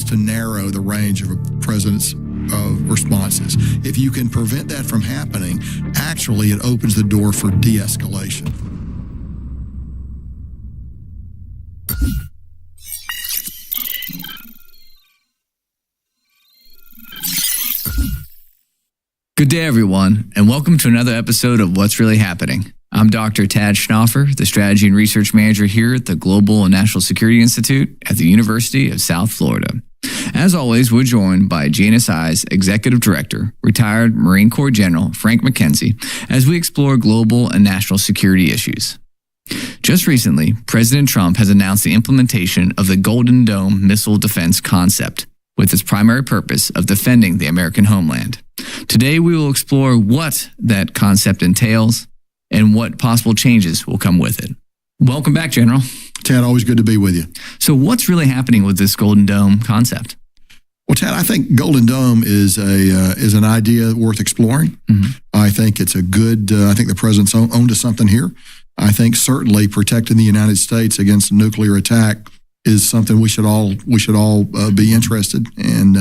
to narrow the range of a president's responses. If you can prevent that from happening, actually it opens the door for de-escalation. Good day, everyone, and welcome to another episode of What's Really Happening. I'm Dr. Tad Schnoffer, the Strategy and Research Manager here at the Global and National Security Institute at the University of South Florida. As always, we're joined by GNSI's Executive Director, retired Marine Corps General Frank McKenzie, as we explore global and national security issues. Just recently, President Trump has announced the implementation of the Golden Dome missile defense concept, with its primary purpose of defending the American homeland. Today, we will explore what that concept entails and what possible changes will come with it. Welcome back, General. Tad, always good to be with you. So what's really happening with this Golden Dome concept? Well, Tad, I think Golden Dome is an idea worth exploring. Mm-hmm. I think it's a good, I think the president's onto something here. I think certainly protecting the United States against nuclear attack is something we should all be interested in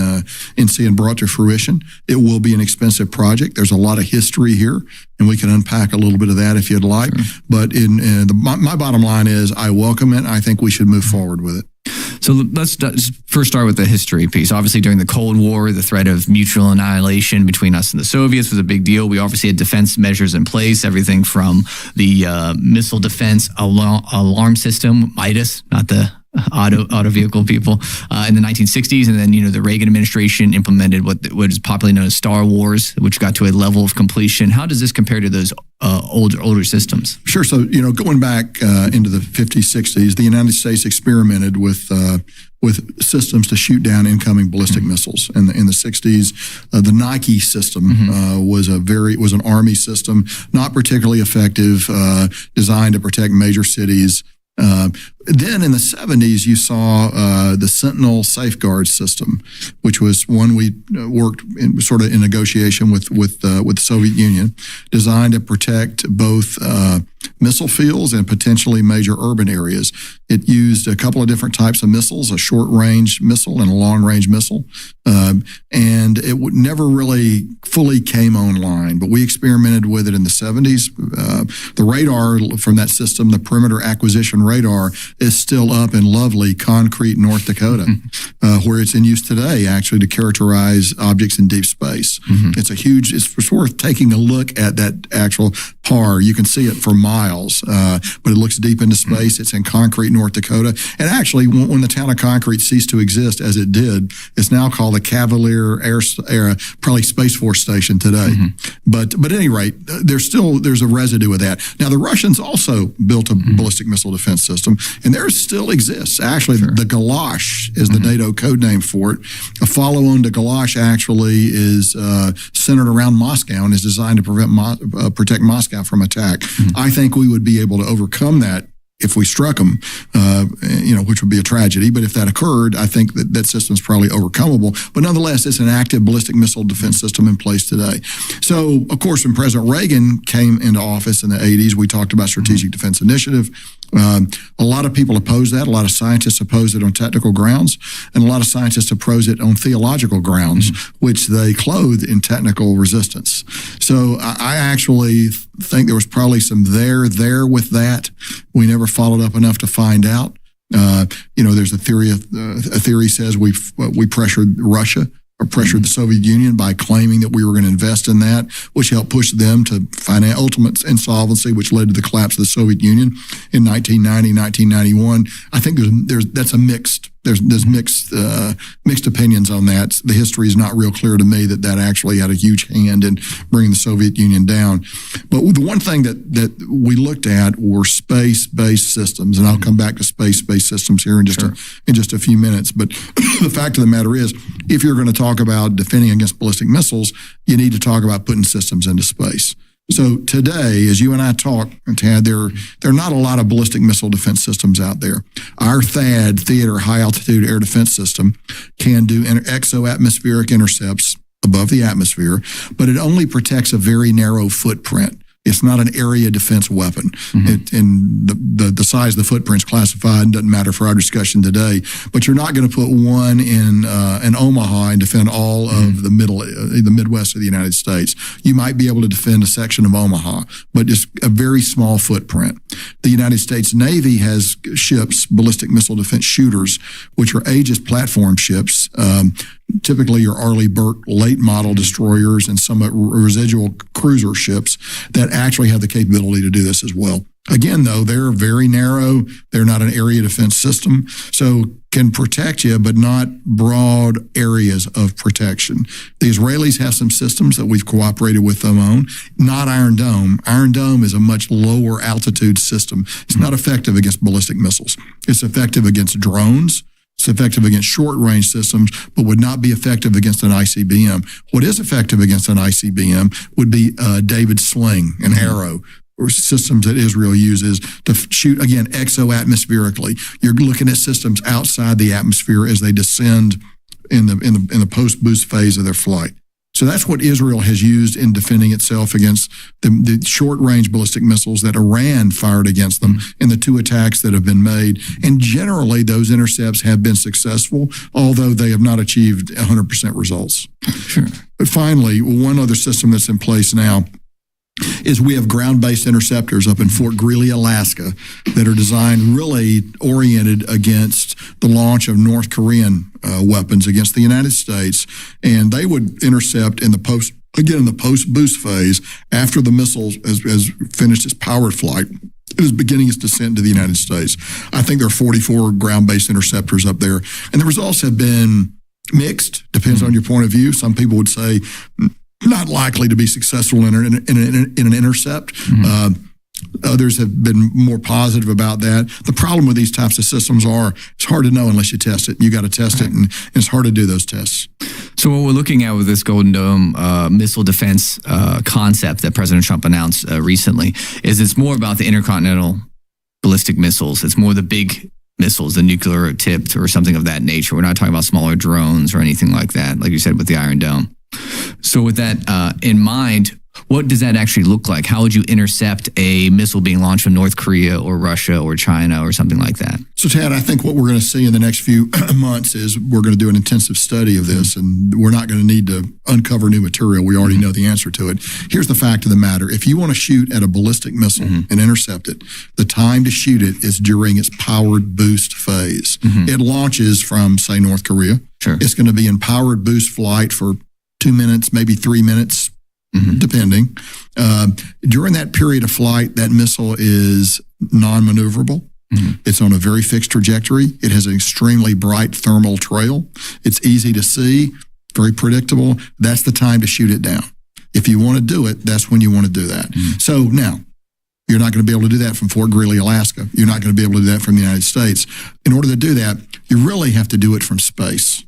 seeing brought to fruition. It will be an expensive project. There's a lot of history here, and we can unpack a little bit of that if you'd like. Sure. But my bottom line is I welcome it. I think we should move forward with it. So let's first start with the history piece. Obviously, during the Cold War, the threat of mutual annihilation between us and the Soviets was a big deal. We obviously had defense measures in place, everything from the missile defense alarm system, MIDAS, not the auto vehicle people, in the 1960s. And then, the Reagan administration implemented what is popularly known as Star Wars, which got to a level of completion. How does this compare to those older systems? Sure. So, going back into the 50s, 60s, the United States experimented with systems to shoot down incoming ballistic missiles. In the 60s, the Nike system was an Army system, not particularly effective, designed to protect major cities. Then in the 70s, you saw the Sentinel safeguard system, which was one we worked in negotiation with the Soviet Union, designed to protect both missile fields and potentially major urban areas. It used a couple of different types of missiles, a short-range missile and a long-range missile, and it never really fully came online, but we experimented with it in the 70s. The radar from that system, the perimeter acquisition radar, is still up in lovely concrete North Dakota, where it's in use today, actually, to characterize objects in deep space. It's worth taking a look at that actual PAR. You can see it for miles, but it looks deep into space. It's in concrete North Dakota. And actually, when the town of Concrete ceased to exist, as it did, it's now called the Cavalier probably Space Force Station today. But at any rate, there's a residue of that. Now, the Russians also built a ballistic missile defense system, and theirs still exists. Actually, the Galash is the NATO code name for it. A follow-on to Galash actually is centered around Moscow and is designed to protect Moscow from attack. I think we would be able to overcome that if we struck them, which would be a tragedy. But if that occurred, I think that system's probably overcomable. But nonetheless, it's an active ballistic missile defense system in place today. So, of course, when President Reagan came into office in the 80s, we talked about Strategic Defense Initiative. A lot of people oppose that. A lot of scientists oppose it on technical grounds, and a lot of scientists oppose it on theological grounds, which they clothe in technical resistance. So I actually think there was probably some there with that. We never followed up enough to find out. There's a theory says we pressured Russia or pressured the Soviet Union by claiming that we were going to invest in that, which helped push them to ultimate insolvency, which led to the collapse of the Soviet Union in 1990, 1991. I think that's a mixed. There's mixed opinions on that. The history is not real clear to me that actually had a huge hand in bringing the Soviet Union down. But the one thing that we looked at were space-based systems, and I'll come back to space-based systems here in just a few minutes. But the fact of the matter is, if you're going to talk about defending against ballistic missiles, you need to talk about putting systems into space. So today, as you and I talk, Tad, there are not a lot of ballistic missile defense systems out there. Our THAAD, Theater High Altitude Air Defense System, can do exo-atmospheric intercepts above the atmosphere, but it only protects a very narrow footprint. It's not an area defense weapon. And the size of the footprint's classified, doesn't matter for our discussion today. But you're not going to put one in Omaha and defend all of the Midwest of the United States. You might be able to defend a section of Omaha, but just a very small footprint. The United States Navy has ships, ballistic missile defense shooters, which are Aegis platform ships. Typically your Arleigh Burke late model destroyers and some residual cruiser ships that actually have the capability to do this as well. Again, though, they're very narrow. They're not an area defense system, so can protect you, but not broad areas of protection. The Israelis have some systems that we've cooperated with them on, not Iron Dome. Iron Dome is a much lower altitude system. It's not effective against ballistic missiles. It's effective against drones. It's effective against short-range systems, but would not be effective against an ICBM. What is effective against an ICBM would be David's sling, an arrow, or systems that Israel uses to shoot, again, exo-atmospherically. You're looking at systems outside the atmosphere as they descend in the post-boost phase of their flight. So that's what Israel has used in defending itself against the short-range ballistic missiles that Iran fired against them in the 2 attacks that have been made. And generally, those intercepts have been successful, although they have not achieved 100% results. Sure. But finally, one other system that's in place now is we have ground-based interceptors up in Fort Greely, Alaska, that are designed really oriented against the launch of North Korean weapons against the United States. And they would intercept in the post-boost phase after the missile has finished its powered flight. It was beginning its descent into the United States. I think there are 44 ground-based interceptors up there. And the results have been mixed, depends on your point of view. Some people would say not likely to be successful in an intercept. Others have been more positive about that. The problem with these types of systems it's hard to know unless you test it. You got to test it, and it's hard to do those tests. So what we're looking at with this Golden Dome missile defense concept that President Trump announced recently is it's more about the intercontinental ballistic missiles. It's more the big missiles, the nuclear tipped or something of that nature. We're not talking about smaller drones or anything like that, like you said with the Iron Dome. So with that in mind, what does that actually look like? How would you intercept a missile being launched from North Korea or Russia or China or something like that? So, Tad, I think what we're going to see in the next few months is we're going to do an intensive study of this, and we're not going to need to uncover new material. We already know the answer to it. Here's the fact of the matter. If you want to shoot at a ballistic missile and intercept it, the time to shoot it is during its powered boost phase. It launches from, say, North Korea. Sure. It's going to be in powered boost flight for 2 minutes, maybe 3 minutes, depending. During that period of flight, that missile is non-maneuverable. It's on a very fixed trajectory. It has an extremely bright thermal trail. It's easy to see, very predictable. That's the time to shoot it down. If you want to do it, that's when you want to do that. So now, you're not going to be able to do that from Fort Greely, Alaska. You're not going to be able to do that from the United States. In order to do that, you really have to do it from space.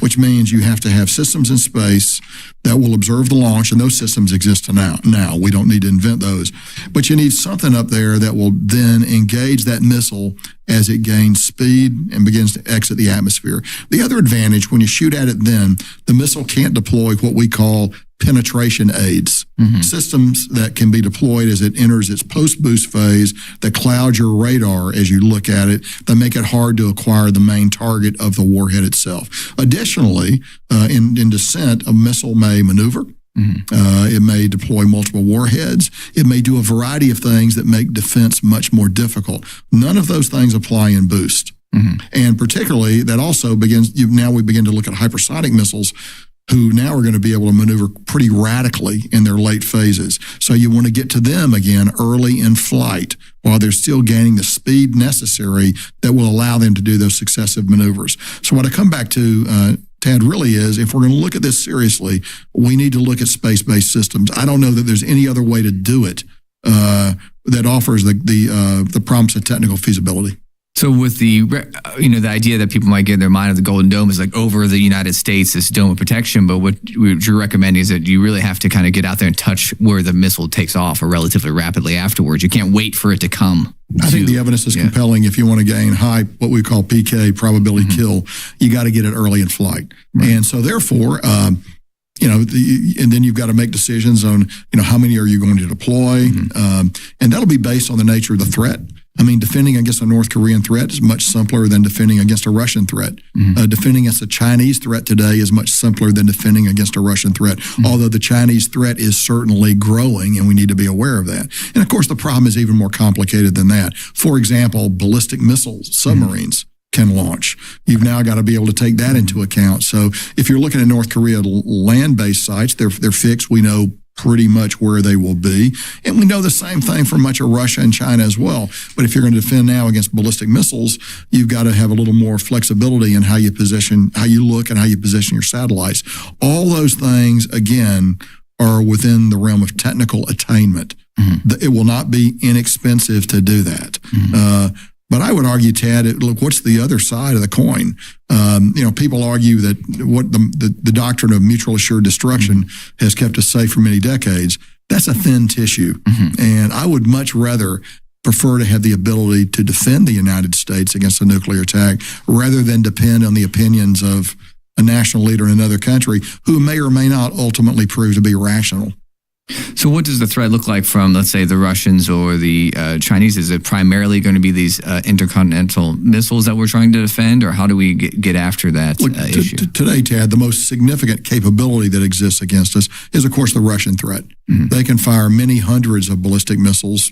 Which means you have to have systems in space that will observe the launch, and those systems exist now. We don't need to invent those. But you need something up there that will then engage that missile as it gains speed and begins to exit the atmosphere. The other advantage, when you shoot at it then, the missile can't deploy what we call penetration aids, systems that can be deployed as it enters its post-boost phase that cloud your radar as you look at it, that make it hard to acquire the main target of the warhead itself. Additionally, in descent, a missile may maneuver. It may deploy multiple warheads. It may do a variety of things that make defense much more difficult. None of those things apply in boost. And particularly, that also now we begin to look at hypersonic missiles who now are going to be able to maneuver pretty radically in their late phases. So you want to get to them again early in flight while they're still gaining the speed necessary that will allow them to do those successive maneuvers. So what I come back to, Tad, really is, if we're going to look at this seriously, we need to look at space-based systems. I don't know that there's any other way to do it that offers the promise of technical feasibility. So with the idea that people might get in their mind of the Golden Dome is like over the United States, this dome of protection. But what you're recommending is that you really have to kind of get out there and touch where the missile takes off or relatively rapidly afterwards. You can't wait for it to come. I think the evidence is compelling. If you want to gain high, what we call PK, probability kill, you got to get it early in flight. And so therefore, and then you've got to make decisions on, how many are you going to deploy? And that'll be based on the nature of the threat. I mean, defending against a North Korean threat is much simpler than defending against a Russian threat. Defending against a Chinese threat today is much simpler than defending against a Russian threat, although the Chinese threat is certainly growing, and we need to be aware of that. And, of course, the problem is even more complicated than that. For example, ballistic missiles, submarines, can launch. You've now got to be able to take that into account. So if you're looking at North Korea land-based sites, they're fixed. We know pretty much where they will be. And we know the same thing for much of Russia and China as well. But if you're going to defend now against ballistic missiles, you've got to have a little more flexibility in how you position, how you look, and how you position your satellites. All those things, again, are within the realm of technical attainment. It will not be inexpensive to do that. But I would argue, Tad, look, what's the other side of the coin? People argue that what the doctrine of mutual assured destruction has kept us safe for many decades. That's a thin tissue. And I would much rather prefer to have the ability to defend the United States against a nuclear attack rather than depend on the opinions of a national leader in another country who may or may not ultimately prove to be rational. So what does the threat look like from, let's say, the Russians or the Chinese? Is it primarily going to be these intercontinental missiles that we're trying to defend, or how do we get after that issue? Today, Tad, the most significant capability that exists against us is, of course, the Russian threat. They can fire many hundreds of ballistic missiles,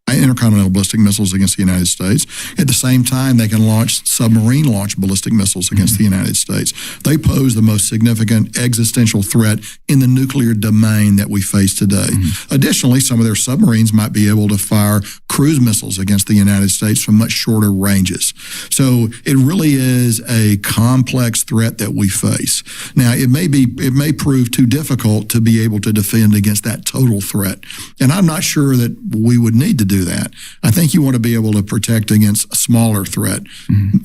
intercontinental ballistic missiles against the United States. At the same time, they can launch submarine-launched ballistic missiles against the United States. They pose the most significant existential threat in the nuclear domain that we face today. Additionally, some of their submarines might be able to fire cruise missiles against the United States from much shorter ranges. So it really is a complex threat that we face. Now, it may prove too difficult to be able to defend against that total threat. And I'm not sure that we would need to do that. I think you want to be able to protect against a smaller threat,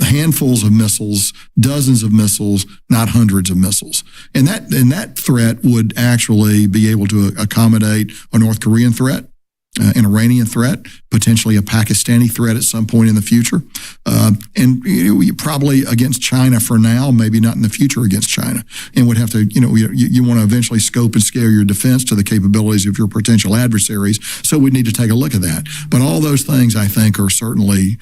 handfuls of missiles, dozens of missiles, not hundreds of missiles. And that threat would actually be able to accommodate a North Korean threat, an Iranian threat, potentially a Pakistani threat at some point in the future. And probably against China for now, maybe not in the future against China. And would have to, you want to eventually scope and scale your defense to the capabilities of your potential adversaries. So we need to take a look at that. But all those things, I think, are certainly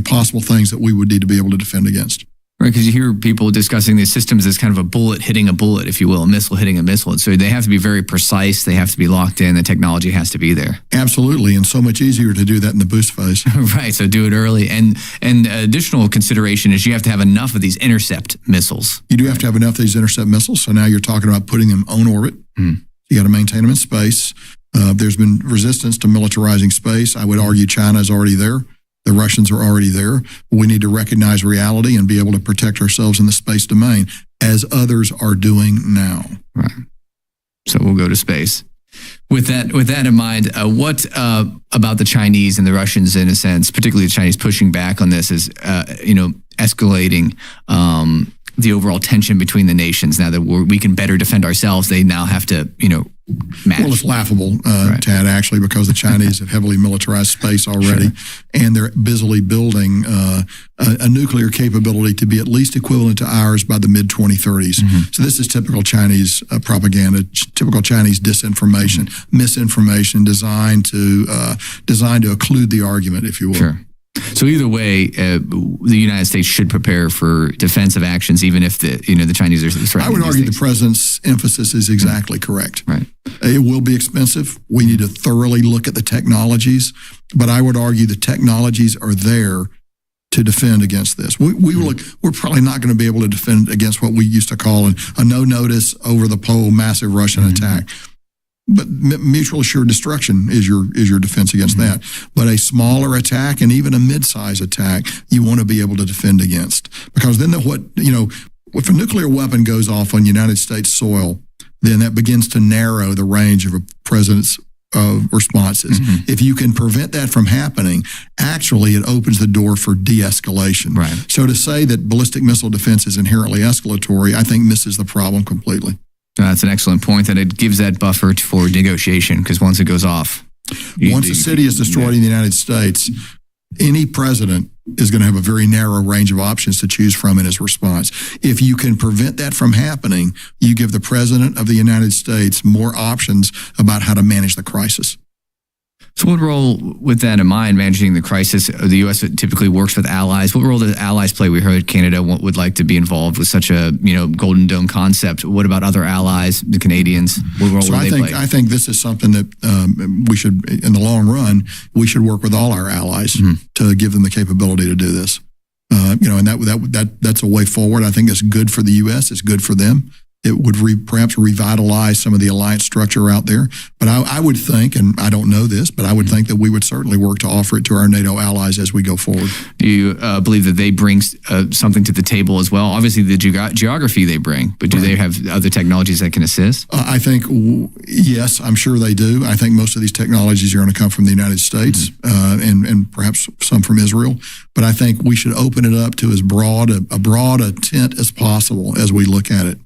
possible things that we would need to be able to defend against. Right, because you hear people discussing these systems as kind of a bullet hitting a bullet, if you will, a missile hitting a missile. So they have to be very precise. They have to be locked in. The technology has to be there. Absolutely, and so much easier to do that in the boost phase. Right, so do it early. And additional consideration is you have to have enough of these intercept missiles. You do have to have enough of these intercept missiles. So now you're talking about putting them on orbit. You got to maintain them in space. There's been resistance to militarizing space. I would argue China is already there. The Russians are already there. We need to recognize reality and be able to protect ourselves in the space domain, as others are doing now. Right. So we'll go to space. With that in mind, what about the Chinese and the Russians, in a sense, particularly the Chinese pushing back on this, is escalating the overall tension between the nations? Now that we can better defend ourselves, they now have to match. Well, it's laughable, Tad, actually, because the Chinese have heavily militarized space already, and they're busily building a nuclear capability to be at least equivalent to ours by the mid-2030s. So this is typical Chinese propaganda, typical Chinese disinformation, misinformation designed to occlude the argument, if you will. Sure. So either way, the United States should prepare for defensive actions, even if the Chinese are threatening. I would argue the president's emphasis is exactly correct. Right. It will be expensive. We need to thoroughly look at the technologies, but I would argue the technologies are there to defend against this. We're probably not going to be able to defend against what we used to call a no-notice, over-the-pole, massive Russian attack. But mutual assured destruction is your defense against that. But a smaller attack and even a mid-size attack, you want to be able to defend against. Because then if a nuclear weapon goes off on United States soil, then that begins to narrow the range of a president's responses. If you can prevent that from happening, actually it opens the door for de-escalation. Right. So to say that ballistic missile defense is inherently escalatory, I think misses the problem completely. That's an excellent point, that it gives that buffer for negotiation, because once it goes off. Once a city is destroyed in the United States, any president is going to have a very narrow range of options to choose from in his response. If you can prevent that from happening, you give the President of the United States more options about how to manage the crisis. So what role, with that in mind, managing the crisis, the U.S. typically works with allies. What role do allies play? We heard Canada would like to be involved with such a Golden Dome concept. What about other allies, the Canadians? What role do they play? I think this is something that we should, in the long run, we should work with all our allies to give them the capability to do this. And that's a way forward. I think it's good for the U.S. It's good for them. It would perhaps revitalize some of the alliance structure out there. But I would think, and I don't know this, but I would think that we would certainly work to offer it to our NATO allies as we go forward. Do you believe that they bring something to the table as well? Obviously, the geography they bring, but do they have other technologies that can assist? I think, yes, I'm sure they do. I think most of these technologies are going to come from the United States and perhaps some from Israel. But I think we should open it up to as broad a tent as possible as we look at it.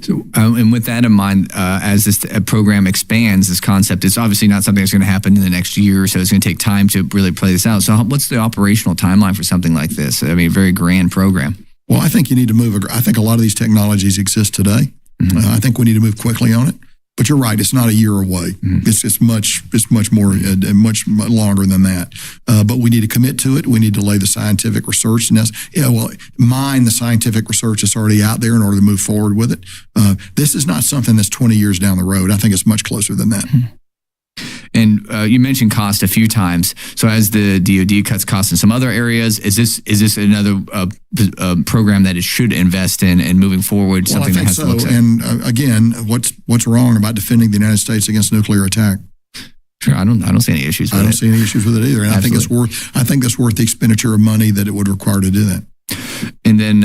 So, and with that in mind, as this program expands, this concept is obviously not something that's going to happen in the next year or so. It's going to take time to really play this out. So what's the operational timeline for something like this? I mean, a very grand program. Well, I think you need to move. I think a lot of these technologies exist today. I think we need to move quickly on it. But you're right; it's not a year away. It's much more, much longer than that. But we need to commit to it. We need to lay the scientific research, mine the scientific research that's already out there in order to move forward with it. This is not something that's 20 years down the road. I think it's much closer than that. And you mentioned cost a few times. So as the DoD cuts costs in some other areas, is this another program that it should invest in and moving forward? Well, something I think that has to look at. And again, what's wrong about defending the United States against nuclear attack? Sure, I don't see any issues with it. I don't see any issues with it either. And I think it's worth the expenditure of money that it would require to do that. And then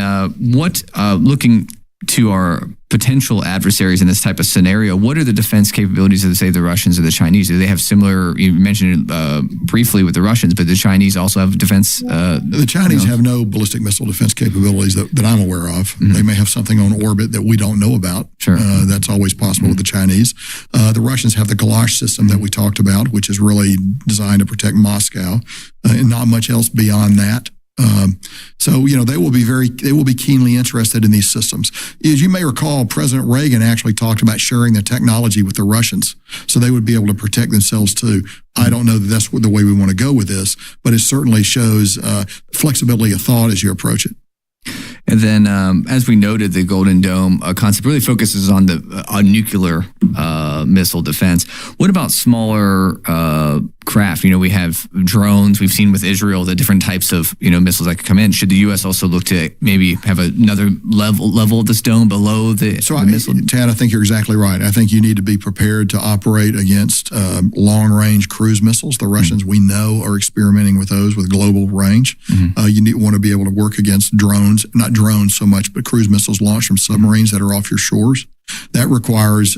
looking to our potential adversaries in this type of scenario, what are the defense capabilities of, say, the Russians or the Chinese? Do they have similar, you mentioned it briefly with the Russians, but the Chinese also have defense? The Chinese have no ballistic missile defense capabilities that I'm aware of. They may have something on orbit that we don't know about. Sure. That's always possible with the Chinese. The Russians have the Gulash system that we talked about, which is really designed to protect Moscow, and not much else beyond that. So they will be keenly interested in these systems. As you may recall, President Reagan actually talked about sharing the technology with the Russians, so they would be able to protect themselves too. I don't know that that's the way we want to go with this, but it certainly shows flexibility of thought as you approach it. And then, as we noted, the Golden Dome concept really focuses on the nuclear missile defense. What about smaller craft? We have drones. We've seen with Israel the different types of missiles that could come in. Should the U.S. also look to maybe have another level of this dome below the missile? Tad, I think you're exactly right. I think you need to be prepared to operate against long-range cruise missiles. The Russians, we know, are experimenting with those with global range. You want to be able to work against drones, not drones so much, but cruise missiles launched from submarines that are off your shores. That requires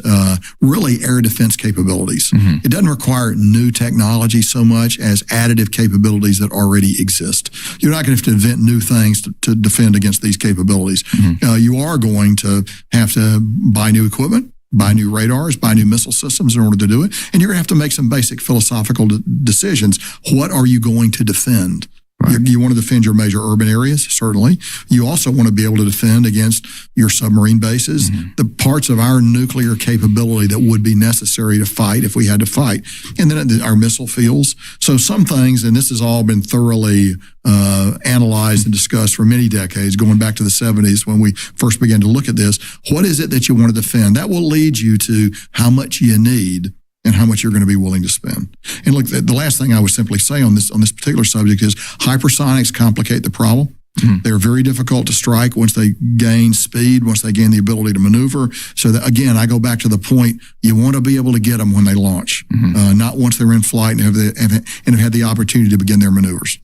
really air defense capabilities. It doesn't require new technology so much as additive capabilities that already exist. You're not going to have to invent new things to defend against these capabilities. You are going to have to buy new equipment, buy new radars, buy new missile systems in order to do it. And you're going to have to make some basic philosophical decisions. What are you going to defend? Right. You want to defend your major urban areas, certainly. You also want to be able to defend against your submarine bases, the parts of our nuclear capability that would be necessary to fight if we had to fight, and then our missile fields. So some things, and this has all been thoroughly analyzed and discussed for many decades, going back to the 70s when we first began to look at this. What is it that you want to defend? That will lead you to how much you need and how much you're going to be willing to spend. And look, the last thing I would simply say on this particular subject is hypersonics complicate the problem. They're very difficult to strike once they gain speed, once they gain the ability to maneuver. So that, again, I go back to the point, you want to be able to get them when they launch, not once they're in flight and have had the opportunity to begin their maneuvers.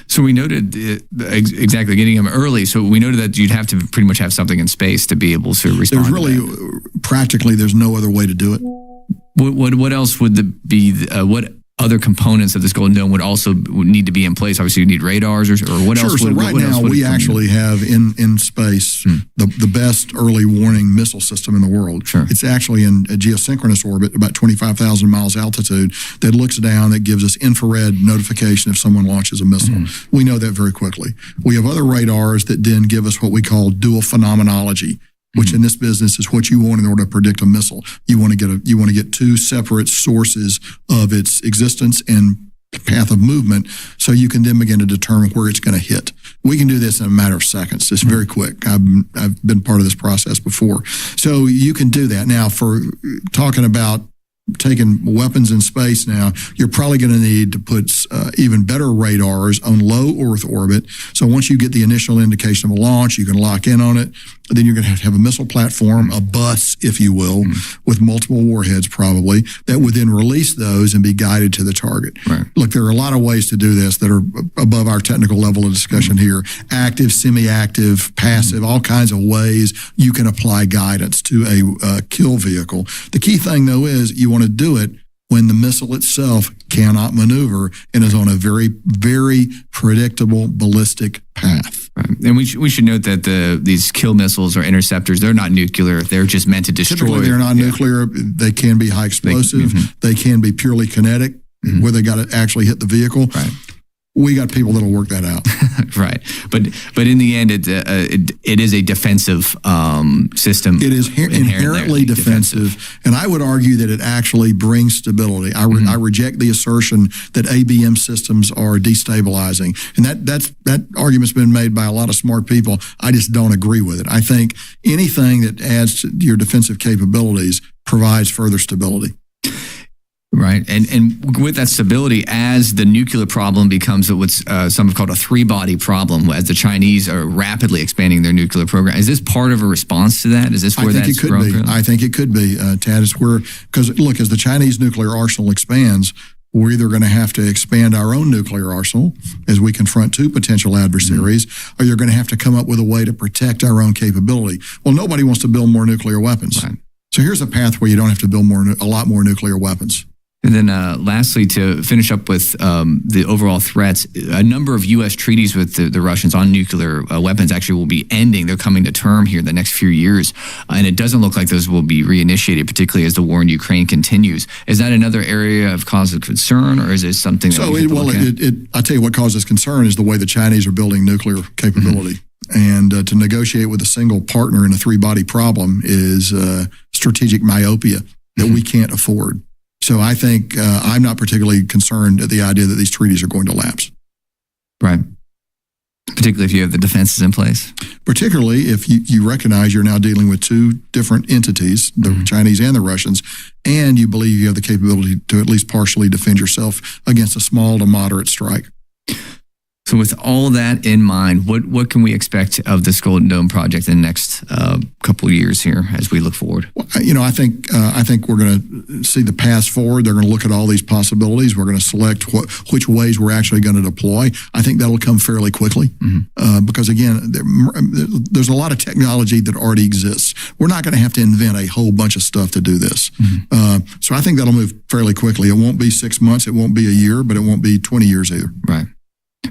So we noted exactly getting them early. So we noted that you'd have to pretty much have something in space to be able to respond. There's really, practically, there's no other way to do it. What else would what other components of this Golden Dome would need to be in place? Obviously, you need radars or what else? Sure. So right now we actually have in space the best early warning missile system in the world. Sure. It's actually in a geosynchronous orbit, about 25,000 miles altitude, that looks down, that gives us infrared notification if someone launches a missile. Mm-hmm. We know that very quickly. We have other radars that then give us what we call dual phenomenology, which in this business is what you want in order to predict a missile. You want to get two separate sources of its existence and path of movement, so you can then begin to determine where it's going to hit. We can do this in a matter of seconds. It's very quick. I've been part of this process before. So you can do that. Now, for talking about taking weapons in space now, you're probably going to need to put even better radars on low Earth orbit. So once you get the initial indication of a launch, you can lock in on it. Then you're going to have a missile platform, a bus, if you will, with multiple warheads probably, that would then release those and be guided to the target. Right. Look, there are a lot of ways to do this that are above our technical level of discussion here. Active, semi-active, passive, all kinds of ways you can apply guidance to a kill vehicle. The key thing, though, is you want to do it when the missile itself cannot maneuver and is on a very, very predictable ballistic path. Right. And we should note that these kill missiles or interceptors, they're not nuclear. They're just meant to destroy. Typically, they're not nuclear. They can be high explosive. They can be purely kinetic, where they got to actually hit the vehicle. Right. We got people that'll work that out. Right. But in the end, it is a defensive system. It is inherently defensive. And I would argue that it actually brings stability. I reject the assertion that ABM systems are destabilizing. And that argument's been made by a lot of smart people. I just don't agree with it. I think anything that adds to your defensive capabilities provides further stability. Right. And with that stability, as the nuclear problem becomes what's some have called a three-body problem, as the Chinese are rapidly expanding their nuclear program, is this part of a response to that? Is this where that's broken? I think it could be, Tad. It's where, because look, as the Chinese nuclear arsenal expands, we're either going to have to expand our own nuclear arsenal as we confront two potential adversaries, or you're going to have to come up with a way to protect our own capability. Well, nobody wants to build more nuclear weapons. Right. So here's a path where you don't have to build a lot more nuclear weapons. And then lastly, to finish up with the overall threats, a number of U.S. treaties with the Russians on nuclear weapons actually will be ending. They're coming to term here in the next few years. And it doesn't look like those will be reinitiated, particularly as the war in Ukraine continues. Is that another area of cause of concern, or is it something that I tell you what causes concern is the way the Chinese are building nuclear capability. And to negotiate with a single partner in a three-body problem is strategic myopia that we can't afford. So I think I'm not particularly concerned at the idea that these treaties are going to lapse. Right. Particularly if you have the defenses in place. Particularly if you recognize you're now dealing with two different entities, the Chinese and the Russians, and you believe you have the capability to at least partially defend yourself against a small to moderate strike. So with all that in mind, what can we expect of this Golden Dome project in the next couple of years here as we look forward? Well, I think we're going to see the path forward. They're going to look at all these possibilities. We're going to select which ways we're actually going to deploy. I think that'll come fairly quickly because, again, there's a lot of technology that already exists. We're not going to have to invent a whole bunch of stuff to do this. So I think that'll move fairly quickly. It won't be 6 months. It won't be a year, but it won't be 20 years either. Right.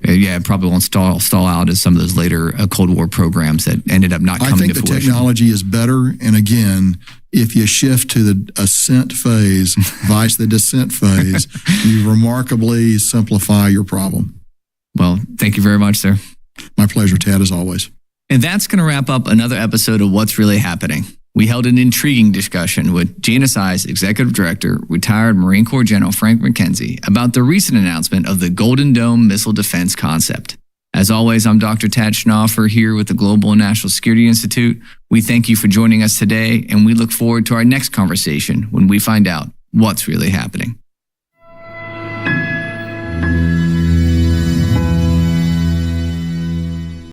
Yeah, it probably won't stall out as some of those later Cold War programs that ended up not coming to fruition. I think the technology is better. And again, if you shift to the ascent phase, vice the descent phase, you remarkably simplify your problem. Well, thank you very much, sir. My pleasure, Tad, as always. And that's going to wrap up another episode of What's Really Happening. We held an intriguing discussion with GNSI's Executive Director, retired Marine Corps General Frank McKenzie, about the recent announcement of the Golden Dome missile defense concept. As always, I'm Dr. Tad Schnaufer here with the Global and National Security Institute. We thank you for joining us today, and we look forward to our next conversation when we find out what's really happening.